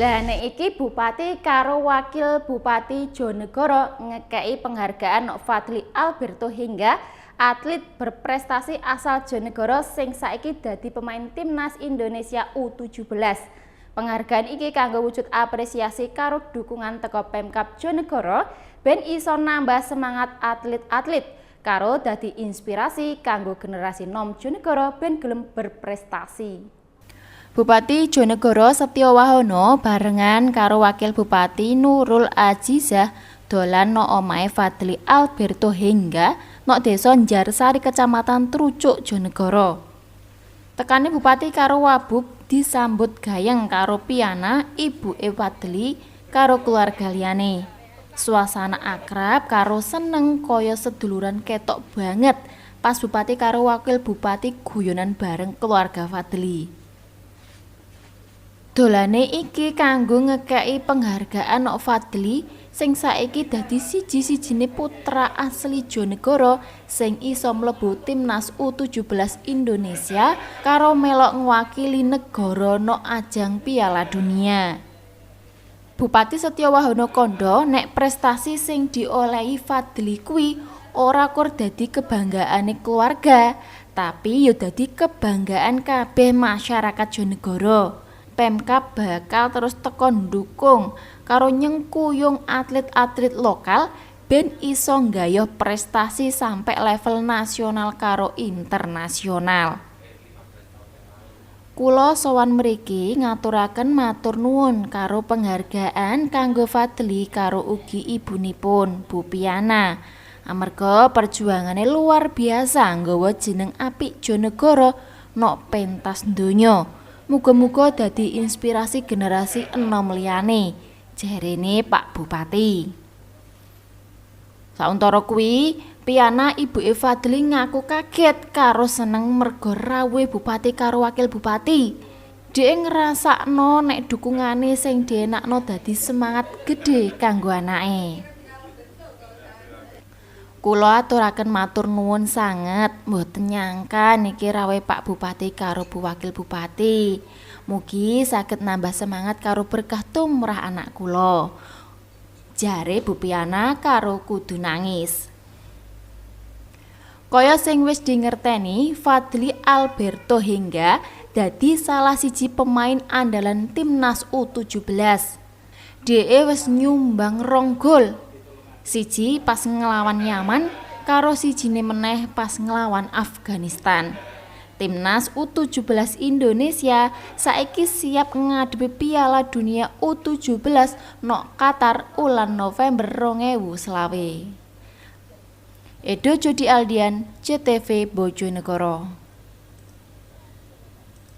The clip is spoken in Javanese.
Lah nek iki bupati karo wakil bupati Jonegoro ngekei penghargaan Fadly Alberto Hingga, atlet berprestasi asal Jonegoro sing saiki dadi pemain timnas Indonesia U17. Penghargaan iki kanggo wujud apresiasi karo dukungan teko Pemkab Jonegoro ben iso nambah semangat atlet-atlet karo dadi inspirasi kanggo generasi nom Jonegoro ben gelem berprestasi. Bupati Jonegoro Setyo Wahono barengan karo Wakil Bupati Nurul Azizah dolan no omahe Fadly Alberto Hingga no Desa Njarsari Kecamatan Trucuk Jonegoro. Tekane Bupati karo Wabub disambut gayeng karo Piana ibuke Fadly karo keluarga liyane. Suasana akrab karo seneng kaya seduluran ketok banget pas Bupati karo Wakil Bupati guyonan bareng keluarga Fadly. Dolane iki kanggo ngekei penghargaan Fadly sing saiki dadi siji-sijine putra asli Jonegoro sing iso mlebu timnas U17 Indonesia karo melok ngwakili negara no ajang Piala Dunia. Bupati Setyo Wahono kondo nek prestasi sing diolehi Fadly kuwi ora kur dadi kebanggaane keluarga, tapi yo dadi kebanggaan kabeh masyarakat Jonegoro. Pemkab bakal terus tekon ndukung karo nyengkuyung atlet-atlet lokal ben iso nggayoh prestasi sampai level nasional karo internasional. Kula sowan mriki ngaturaken matur nuwun karo penghargaan kanggo Fadly karo ugi ibunipun Bu Piana. Amarga perjuangane luar biasa nggawa jeneng apik Jonegoro nok pentas donya. Muga-muga dadi inspirasi generasi enom liyane, jarene Pak Bupati. Sauntara kuwi, Piana ibuke Fadly ngaku kaget karo seneng merga rawuhe bupati karo wakil bupati. Dhek ngrasakno nek dukungane sing dienakno dadi semangat gedhe kanggo anake. Kula aturaken matur nuwun sanget, mboten nyangka niki rawuhe Pak Bupati karo Bu Wakil Bupati. Mugi saged nambah semangat karo berkah tumrah anak kula. Jare Bu Piana karo kudu nangis. Kaya sing wis dingerteni, Fadly Alberto Hingga dadi salah siji pemain andalan timnas U17. Dhek wis nyumbang 2 gol. Siji pas ngelawan Yaman karo sijine meneh pas ngelawan Afghanistan. Timnas U17 Indonesia saiki siap ngadepi Piala Dunia U17 no Qatar ulan November 2020. Edo Jodi Aldian, CTV Bojonegoro.